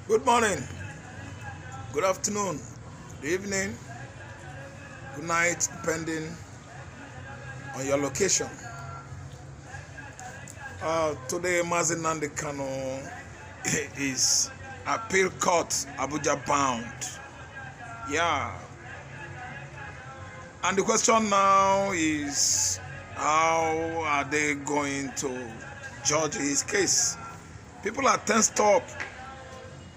Good morning, good afternoon, good evening, good night, depending on your location. Today, Mazi Nnamdi Kanu is appeal court, Abuja bound. Yeah. And the question now is, how are they going to judge his case? People are tensed up.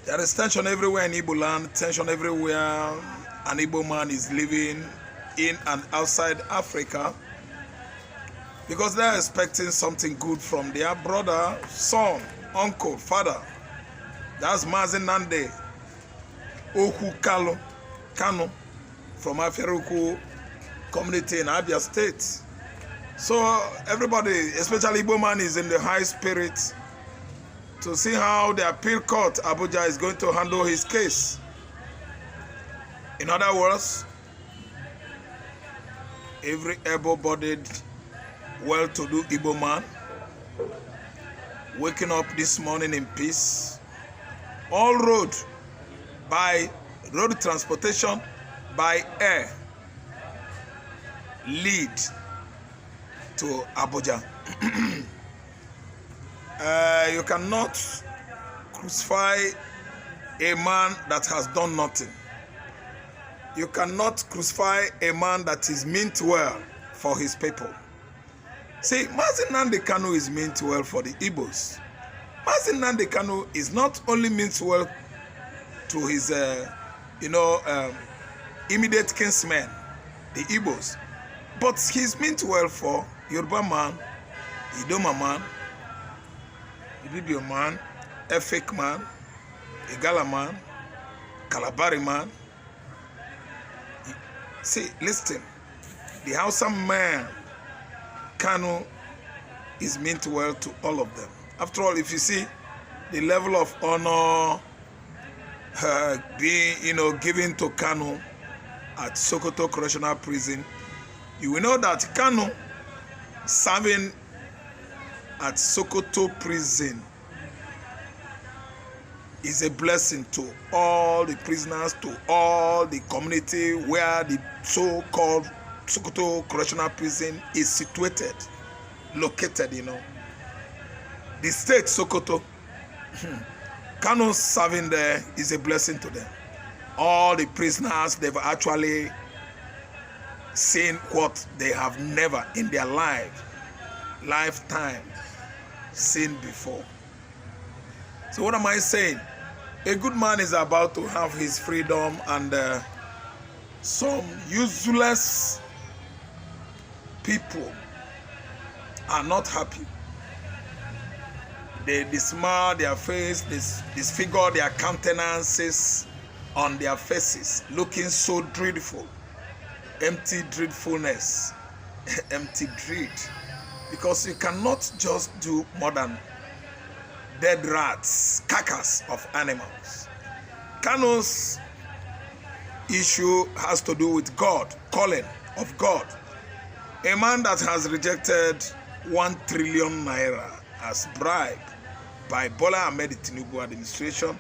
There is tension everywhere in Igbo land, tension everywhere an Igbo man is living in and outside Africa, because they are expecting something good from their brother, son, uncle, father. That's Mazi Nnamdi Kanu from Afiaruku community in Abia State. So everybody, especially Igbo man, is in the high spirit to see how the appeal court Abuja is going to handle his case. In other words, every able-bodied, well-to-do Igbo man waking up this morning in peace, all road by road transportation, by air, lead to Abuja. You cannot crucify a man that has done nothing. You cannot crucify a man that is meant well for his people. See, Mazi Nnamdi Kanu is meant well for the Igbos. Mazi Nnamdi Kanu is not only meant well to his, immediate kinsmen, the Igbos, but he's meant well for Yoruba man, Idoma man, Ibibio man, Efik man, Igala man, Kalabari man. See, listen, the Hausa man, Kanu, is meant well to all of them. After all, if you see the level of honor being, given to Kanu at Sokoto Correctional Prison, you will know that Kanu serving at Sokoto Prison is a blessing to all the prisoners, to all the community where the so-called Sokoto Correctional Prison is situated, located, The state Sokoto, Kanu serving there is a blessing to them. All the prisoners, they've actually seen what they have never in their lifetime seen before. So what am I saying? A good man is about to have his freedom, and some useless people are not happy. They dismal their face, disfigure their countenances on their faces, looking so dreadful. Empty dreadfulness, empty dread. Because you cannot just do more than dead rats, carcass of animals. Kanu's issue has to do with God, calling of God. A man that has rejected 1 trillion naira as bribe by Bola Ahmed Tinubu administration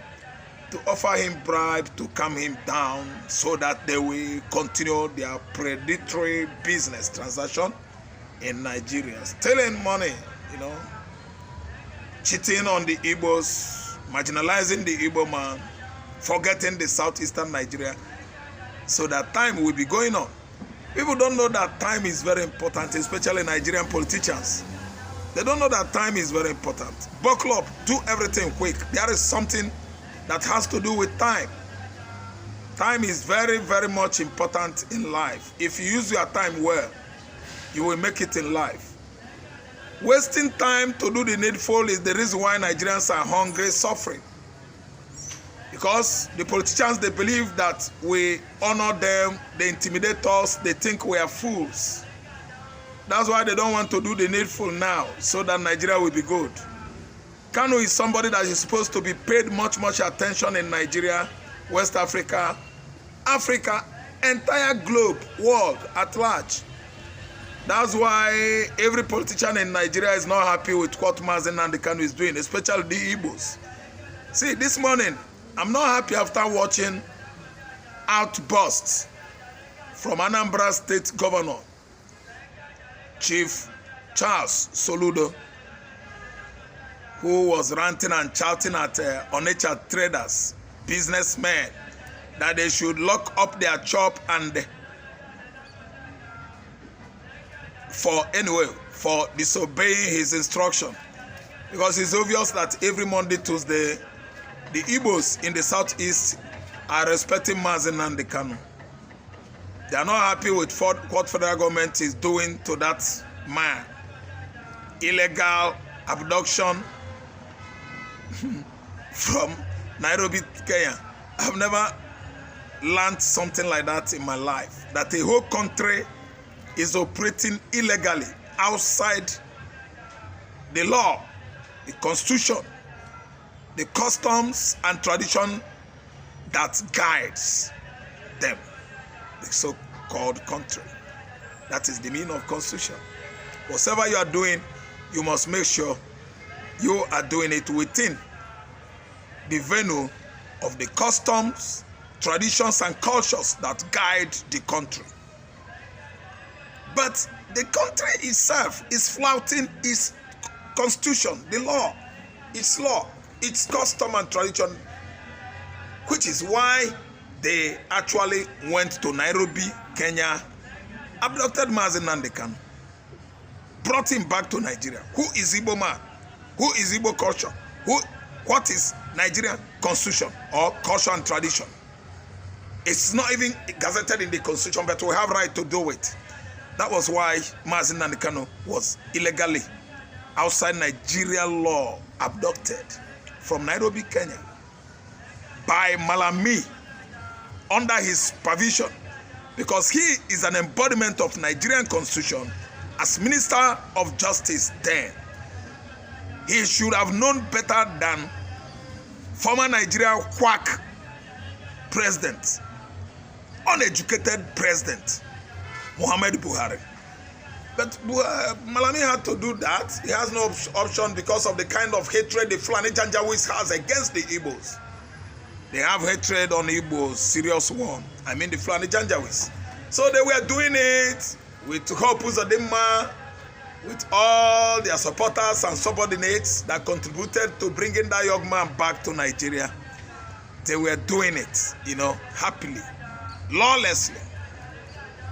to offer him bribe to calm him down so that they will continue their predatory business transaction in Nigeria, stealing money, cheating on the Igbos, marginalizing the Igbo man, forgetting the southeastern Nigeria, so that time will be going on. People don't know that time is very important, especially Nigerian politicians. They don't know that time is very important. Buckle up, do everything quick. There is something that has to do with time. Time is very, very much important in life. If you use your time well, you will make it in life. Wasting time to do the needful is the reason why Nigerians are hungry, suffering. Because the politicians, they believe that we honor them, they intimidate us, they think we are fools. That's why they don't want to do the needful now, so that Nigeria will be good. Kanu is somebody that is supposed to be paid much, much attention in Nigeria, West Africa, entire globe, world at large. That's why every politician in Nigeria is not happy with what Mazi Nnamdi Kanu is doing, especially the Igbos. See, this morning, I'm not happy after watching outbursts from Anambra State Governor, Chief Charles Soludo, who was ranting and shouting at Onitsha traders, businessmen, that they should lock up their shop and for disobeying his instruction. Because it's obvious that every Monday, Tuesday, the Igbos in the southeast are respecting Mazi Nnamdi Kanu. They are not happy with what federal government is doing to that man. Illegal abduction from Nairobi, Kenya. I've never learned something like that in my life. That a whole country is operating illegally outside the law, the constitution, the customs and tradition that guides them, the so-called country. That is the meaning of constitution. Whatever you are doing, you must make sure you are doing it within the venue of the customs, traditions, and cultures that guide the country. But the country itself is flouting its constitution, the law, its custom and tradition, which is why they actually went to Nairobi, Kenya, abducted Mazi Nnamdi Kanu, brought him back to Nigeria. Who is Igbo man? Who is Igbo culture? What is Nigerian constitution or culture and tradition? It's not even gazetted in the constitution, but we have right to do it. That was why Mazi Nnamdi Kanu was illegally, outside Nigerian law, abducted from Nairobi, Kenya, by Malami, under his supervision, because he is an embodiment of Nigerian constitution. As Minister of Justice then, he should have known better than former Nigeria quack president, uneducated president, Muhammadu Buhari. But Malami had to do that. He has no option because of the kind of hatred the Fulani Janjaweeds has against the Igbos. They have hatred on Igbos, serious one. I mean the Fulani Janjaweeds. So they were doing it with Hope Uzodinma, with all their supporters and subordinates that contributed to bringing that young man back to Nigeria. They were doing it, happily, lawlessly.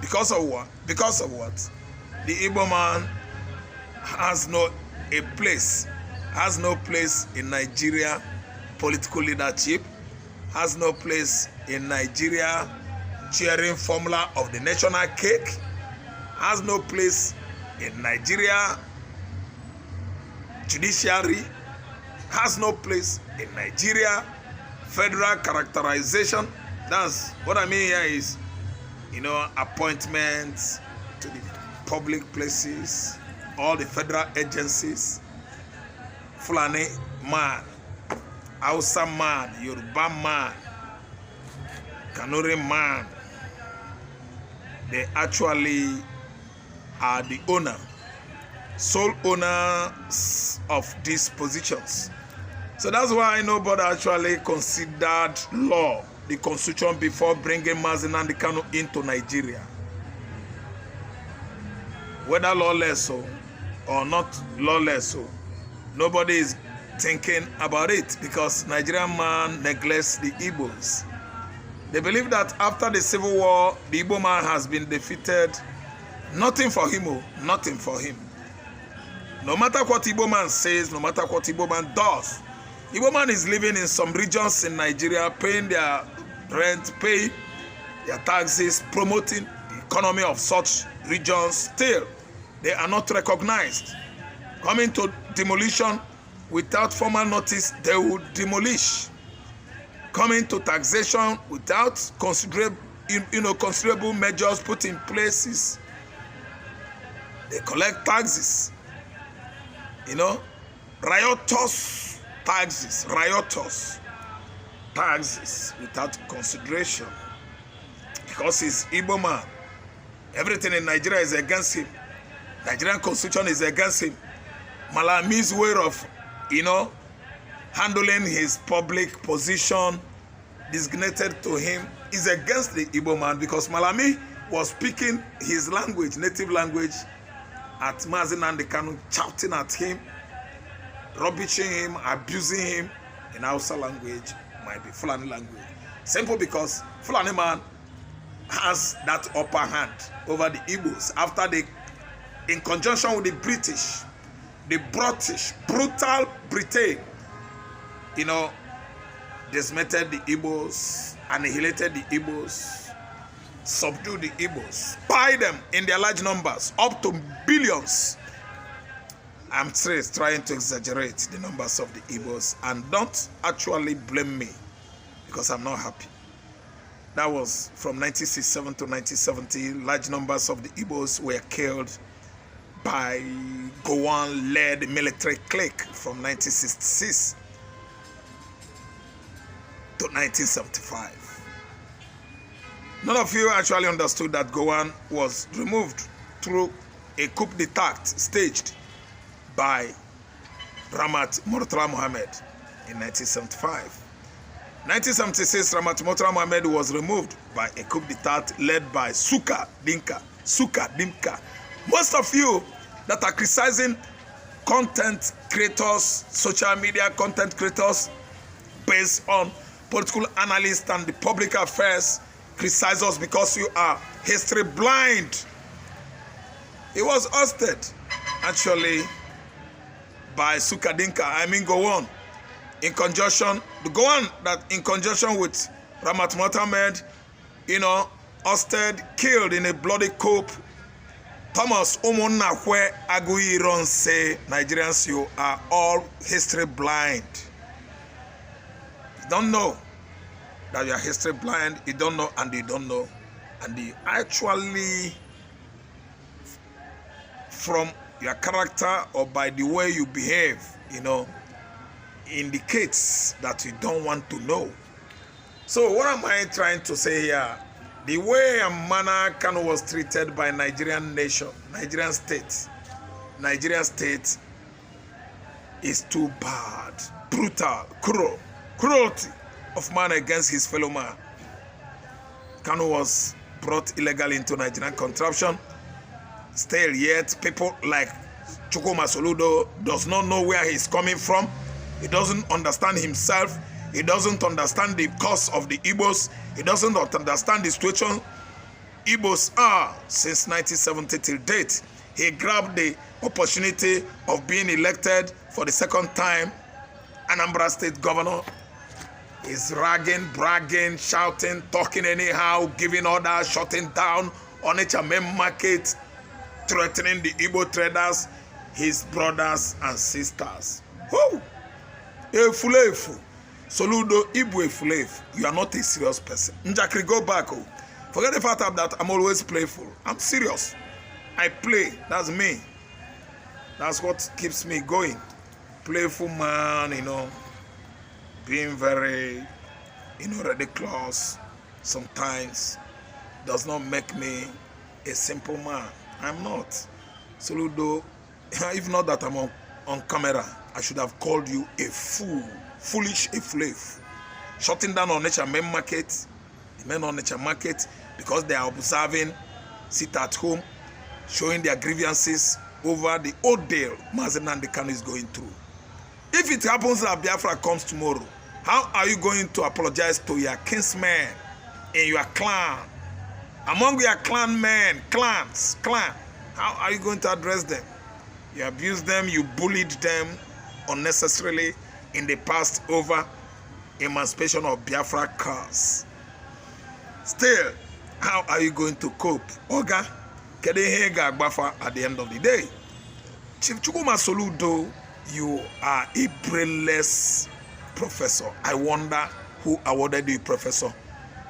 Because of what? Because of what? The Igbo man has no place in Nigeria political leadership, has no place in Nigeria cheering formula of the national cake, has no place in Nigeria judiciary, has no place in Nigeria federal characterization. That's what I mean here is, appointments to the public places, all the federal agencies. Fulani man, Hausa man, Yoruba man, Kanuri man, they actually are the sole owners of these positions. So that's why nobody actually considered law, the constitution, before bringing Mazi Nnamdi Kanu into Nigeria. Whether lawless or not lawless, nobody is thinking about it because Nigerian man neglects the Igbos. They believe that after the Civil War, the Igbo man has been defeated. Nothing for him, nothing for him. No matter what Igbo man says, no matter what Igbo man does, Igbo man is living in some regions in Nigeria, paying their rent, paying their taxes, promoting the economy of such regions. Still, they are not recognized. Coming to demolition without formal notice, they will demolish. Coming to taxation without considerable measures put in places, they collect taxes. Riotous taxes, without consideration. Because he's Igbo man. Everything in Nigeria is against him. Nigerian constitution is against him. Malami's way of, handling his public position designated to him is against the Igbo man, because Malami was speaking his language, native language, at Mazi Nnamdi Kanu, shouting at him, rubbishing him, abusing him in Hausa language, might be Fulani language. Simple because Fulani man has that upper hand over the Igbos after they, in conjunction with the British, brutal Britain, decimated the Igbos, annihilated the Igbos, subdued the Igbos, spy them in their large numbers, up to billions. I'm trying to exaggerate the numbers of the Igbos, and don't actually blame me because I'm not happy. That was from 1967 to 1970. Large numbers of the Igbos were killed by Gowon-led military clique from 1966 to 1975. None of you actually understood that Gowon was removed through a coup d'etat staged by Ramat Murtala Mohammed in 1975. 1976, Ramat Murtala Mohammed was removed by a coup d'etat led by Suka Dinka. Most of you that are criticizing content creators, social media content creators, based on political analysts and the public affairs, criticize us because you are history blind. It was hosted actually by Suka Dinka, Gowon, in conjunction with Ramat Mohammed, hosted, killed in a bloody coup. Thomas Omonakwe Aguiron say, Nigerians, you are all history blind. You don't know that you are history blind. You don't know, and you don't know. And you actually, from your character or by the way you behave, indicates that you don't want to know. So what am I trying to say here? The way and manner Kanu was treated by Nigerian state is too bad, brutal, cruelty of man against his fellow man. Kanu was brought illegally into Nigerian contraption. Still yet, people like Chukwuma Soludo does not know where he's coming from. He doesn't understand himself. He doesn't understand the cause of the Igbos. He doesn't understand the situation Igbos are since 1970 till date. He grabbed the opportunity of being elected for the second time Anambra State Governor. He's ragging, bragging, shouting, talking anyhow, giving orders, shutting down Onitsha main market, threatening the Igbo traders, his brothers and sisters. Whoo! Efulefu. Soludo, Ibu Efulefu. You are not a serious person. Njakri, go back. Oh. Forget the fact that I'm always playful. I'm serious. I play. That's me. That's what keeps me going. Playful man, being very, ridiculous sometimes does not make me a simple man. I'm not. Soludo, if not that I'm on camera, I should have called you a fool. Foolish Efulefu. Shutting down Onitsha main market, the men on Onitsha market, because they are observing, sit at home, showing their grievances over the ordeal Mazi Nnamdi Kanu is going through. If it happens that Biafra comes tomorrow, how are you going to apologize to your kinsmen in your clan? Among your clan men, clan, how are you going to address them? You abused them, you bullied them unnecessarily in the past over emancipation of Biafra cause. Still, how are you going to cope? Oga, at the end of the day. Chief Chukwuma Soludo, you are a brainless professor. I wonder who awarded you professor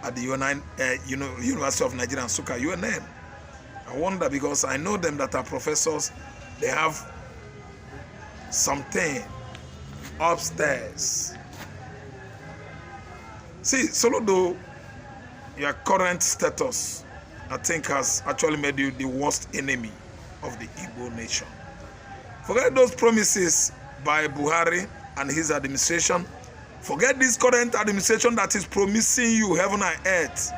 at the University of Nigeria and Nsukka, UNN. I wonder, because I know them that are professors, they have something upstairs. See, Soludo, your current status, I think, has actually made you the worst enemy of the Igbo nation. Forget those promises by Buhari and his administration. Forget this current administration that is promising you heaven and earth.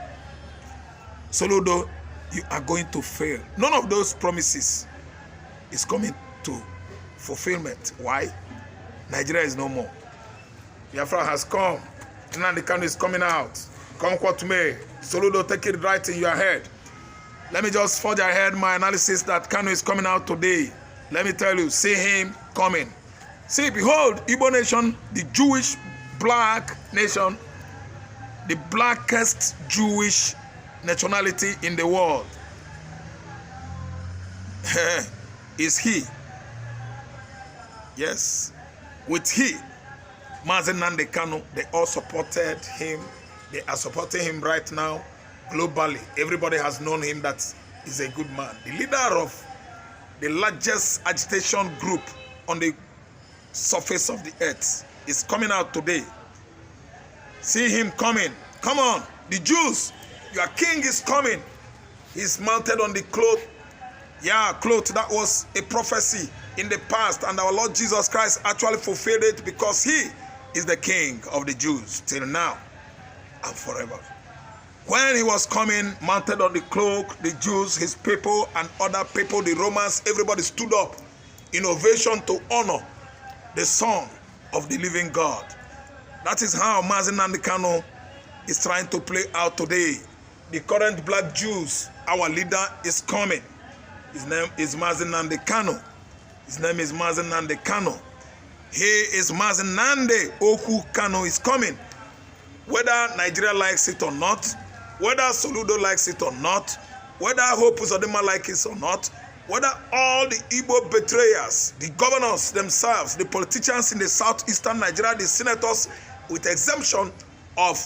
Soludo, you are going to fail. None of those promises is coming to fulfillment. Why? Nigeria is no more. Biafra has come. Nnamdi Kanu is coming out. Come what may. Soludo, take it right in your head. Let me just forge ahead my analysis that Kanu is coming out today. Let me tell you, see him coming. See, behold, Igbo nation, the Jewish black nation, the blackest Jewish nationality in the world, is he. Yes, with he, Mazi Nnamdi Kanu, they all supported him. They are supporting him right now globally. Everybody has known him that he's a good man. The leader of the largest agitation group on the surface of the earth is coming out today. See him coming. Come on, the Jews, your king is coming. He's mounted on the cloth. Yeah, cloth that was a prophecy in the past, and our Lord Jesus Christ actually fulfilled it because he is the king of the Jews till now and forever. When he was coming, mounted on the cloak, the Jews, his people, and other people, the Romans, everybody stood up in ovation to honor the Son of the living God. That is how Mazi Nnamdi Kanu is trying to play out today. The current black Jews, our leader, is coming. His name is Mazi Nnamdi Kanu. His name is Mazi Nnamdi Kanu. He is Mazi Nnamdi Oku Kanu is coming. Whether Nigeria likes it or not, whether Soludo likes it or not, whether Hope Uzodinma likes it or not, whether all the Igbo betrayers, the governors themselves, the politicians in the southeastern Nigeria, the senators, with exemption of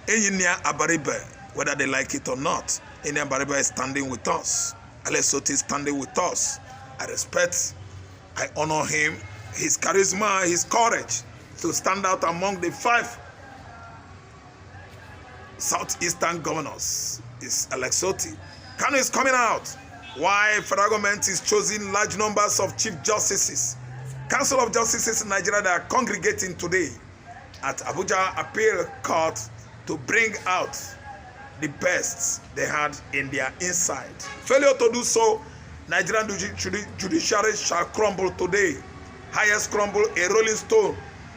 Engineer Abaribe, whether they like it or not, Engineer Abaribe is standing with us. Alessoti is standing with us. I respect, I honor him, his charisma, his courage to stand out among the 5 southeastern governors is Alessoti. Kanu is coming out. Why federal government is choosing large numbers of chief justices. Council of Justices in Nigeria that are congregating today at Abuja Appeal Court to bring out the best they had in their inside. Failure to do so, Nigerian judiciary shall crumble today. Highest crumble, a rolling stone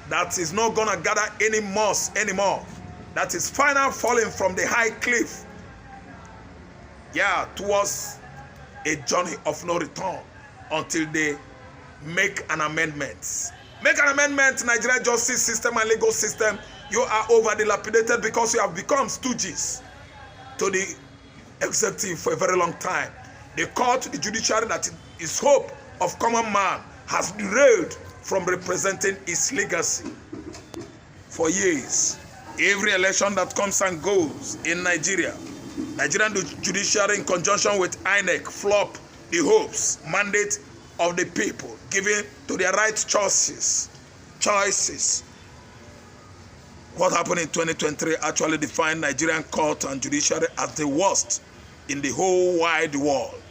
that is not gonna gather any moss anymore. That is final falling from the high cliff. Yeah, towards a journey of no return until they make an amendment. Make an amendment, Nigeria justice system and legal system. You are over dilapidated because you have become stooges to the executive for a very long time. The court, the judiciary that is hope of common man has derailed from representing its legacy for years. Every election that comes and goes in Nigeria, Nigerian judiciary in conjunction with INEC flop the hopes, mandate of the people given to their right choices. What happened in 2023 actually defined Nigerian court and judiciary as the worst in the whole wide world.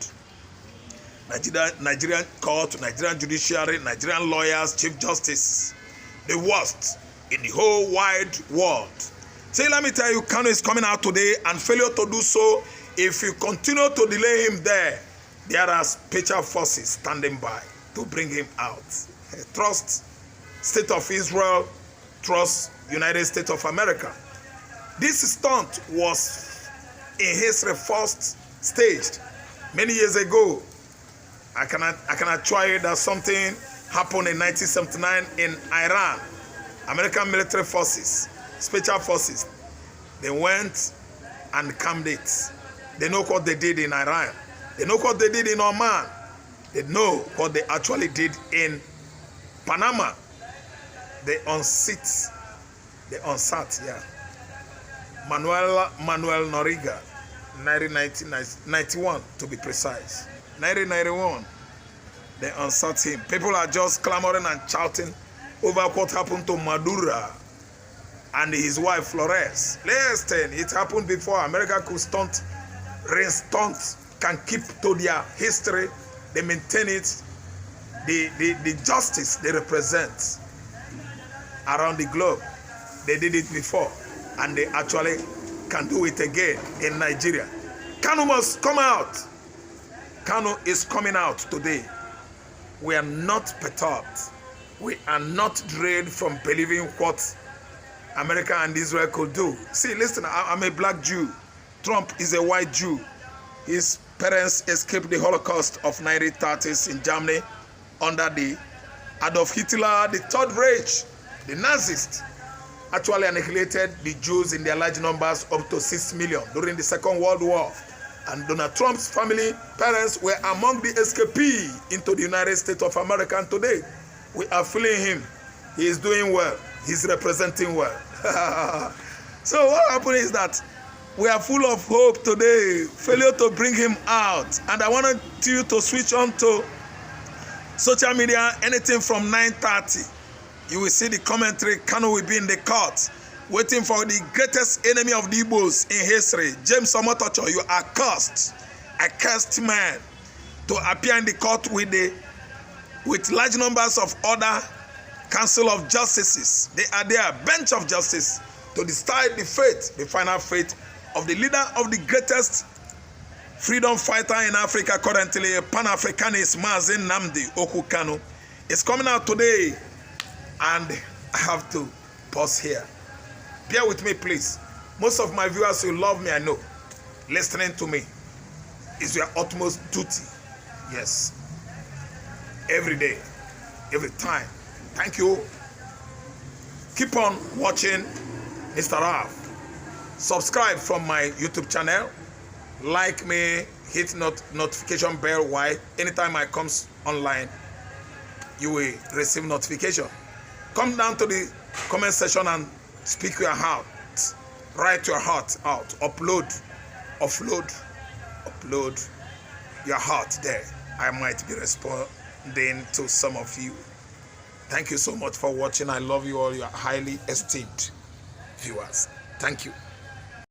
Nigerian court, Nigerian judiciary, Nigerian lawyers, chief justice, the worst in the whole wide world. Say, let me tell you, Kanu is coming out today, and failure to do so, if you continue to delay him there are special forces standing by to bring him out. Trust State of Israel, trust United States of America. This stunt was in history first staged many years ago. I can assure you that something happened in 1979 in Iran. American military forces, special forces, they went and camped it. They know what they did in Iran. They know what they did in Oman. They know what they actually did in Panama. They unsat, yeah. Manuel Noriega, 1991 to be precise. 1991, they unsat him. People are just clamoring and shouting over what happened to Maduro and his wife Flores. Listen, it happened before. America could stunt, can keep to their history. They maintain it. The justice they represent around the globe. They did it before, and they actually can do it again in Nigeria. Kanu must come out. Kanu is coming out today. We are not perturbed. We are not drained from believing what America and Israel could do. See, listen, I'm a black Jew. Trump is a white Jew. His parents escaped the Holocaust of 1930s in Germany under the Adolf Hitler, the Third Reich. The Nazis actually annihilated the Jews in their large numbers, up to 6 million during the Second World War. And Donald Trump's family, parents were among the escapees into the United States of America. And today, we are feeling him. He is doing well. He's representing well. So what happened is that we are full of hope today. Failure to bring him out. And I wanted you to switch on to social media, anything from 9:30. You will see the commentary. Kanu will be in the court, waiting for the greatest enemy of the Igbos in history, James Omotocho. You are cursed, a cursed man, to appear in the court with large numbers of other council of justices. They are there, bench of justice, to decide the fate, the final fate of the leader of the greatest freedom fighter in Africa currently, a Pan-Africanist, Mazi Nnamdi Kanu. It's coming out today, and I have to pause here. Bear with me, please. Most of my viewers who love me, I know. Listening to me is your utmost duty. Yes. Every day, every time. Thank you. Keep on watching Mr. Raf. Subscribe from my YouTube channel. Like me, hit notification bell. Why? Anytime I comes online, you will receive notification. Come down to the comment section and speak your heart. Write your heart out. Upload your heart there. I might be responding to some of you. Thank you so much for watching. I love you all. You are highly esteemed viewers. Thank you.